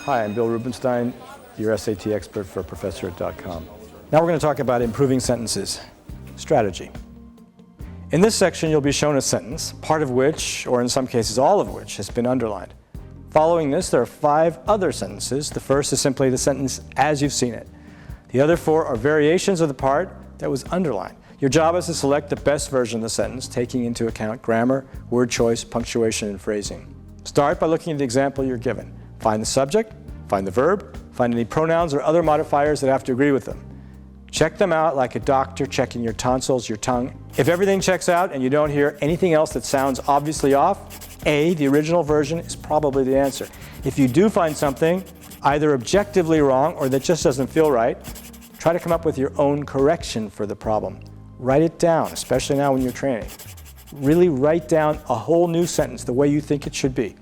Hi, I'm Bill Rubenstein, your SAT expert for Professor.com. Now we're going to talk about improving sentences, strategy. In this section, you'll be shown a sentence, part of which, or in some cases all of which, has been underlined. Following this, there are 5 other sentences. The first is simply the sentence as you've seen it. The other 4 are variations of the part that was underlined. Your job is to select the best version of the sentence, taking into account grammar, word choice, punctuation, and phrasing. Start by looking at the example you're given. Find the subject, find the verb, find any pronouns or other modifiers that have to agree with them. Check them out like a doctor checking your tonsils, your tongue. If everything checks out and you don't hear anything else that sounds obviously off, A, the original version, is probably the answer. If you do find something either objectively wrong or that just doesn't feel right, try to come up with your own correction for the problem. Write it down, especially now when you're training. Really write down a whole new sentence the way you think it should be.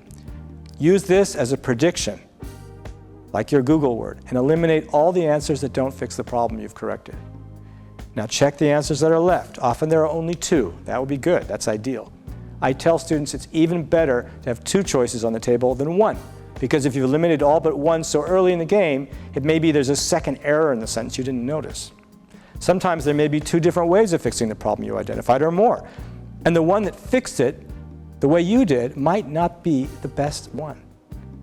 Use this as a prediction, like your Google word, and eliminate all the answers that don't fix the problem you've corrected. Now check the answers that are left. Often there are only 2. That would be good. That's ideal. I tell students it's even better to have 2 choices on the table than 1, because if you've eliminated all but 1 so early in the game, it may be there's a second error in the sentence you didn't notice. Sometimes there may be 2 different ways of fixing the problem you identified or more, and the one that fixed it the way you did might not be the best one.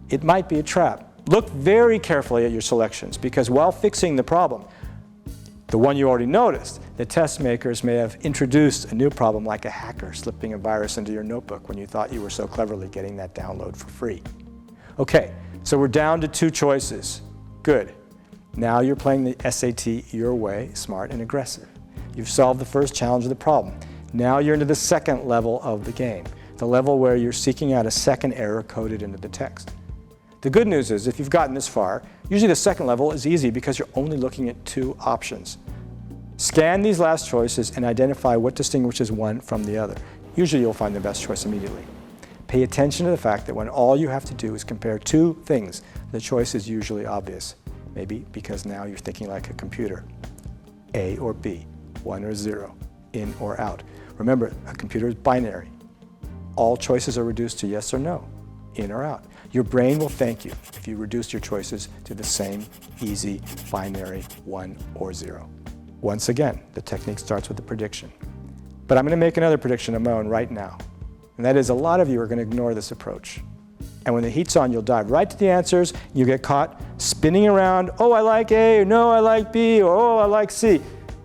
It might be a trap. Look very carefully at your selections, because while fixing the problem, the one you already noticed, the test makers may have introduced a new problem, like a hacker slipping a virus into your notebook when you thought you were so cleverly getting that download for free. Okay, so we're down to 2 choices. Good. Now you're playing the SAT your way, smart and aggressive. You've solved the first challenge of the problem. Now you're into the second level of the game, the level where you're seeking out a second error coded into the text. The good news is, if you've gotten this far, usually the second level is easy because you're only looking at 2 options. Scan these last choices and identify what distinguishes one from the other. Usually you'll find the best choice immediately. Pay attention to the fact that when all you have to do is compare 2 things, the choice is usually obvious. Maybe because now you're thinking like a computer. A or B, 1 or 0, in or out. Remember, a computer is binary. All choices are reduced to yes or no, in or out. Your brain will thank you if you reduce your choices to the same easy binary 1 or 0. Once again, the technique starts with a prediction. But I'm going to make another prediction of my own right now. And that is, a lot of you are going to ignore this approach. And when the heat's on, you'll dive right to the answers. You get caught spinning around, oh, I like A, or no, I like B, or oh, I like C.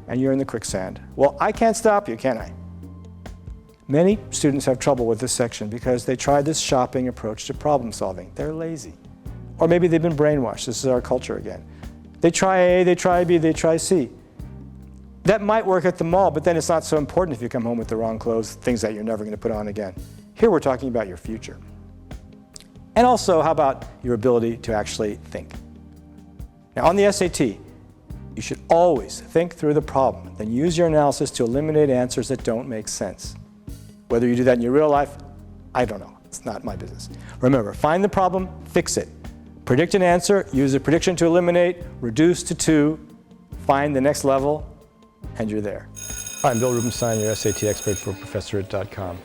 And you're in the quicksand. Well, I can't stop you, can I? Many students have trouble with this section because they tried this shopping approach to problem solving. They're lazy. Or maybe they've been brainwashed. This is our culture again. They try A, they try B, they try C. That might work at the mall, but then it's not so important if you come home with the wrong clothes, things that you're never going to put on again. Here we're talking about your future. And also, how about your ability to actually think? Now, on the SAT, you should always think through the problem, then use your analysis to eliminate answers that don't make sense. Whether you do that in your real life, I don't know. It's not my business. Remember, find the problem, fix it. Predict an answer, use a prediction to eliminate, reduce to 2, find the next level, and you're there. Hi, I'm Bill Rubenstein, your SAT expert for Professor.com.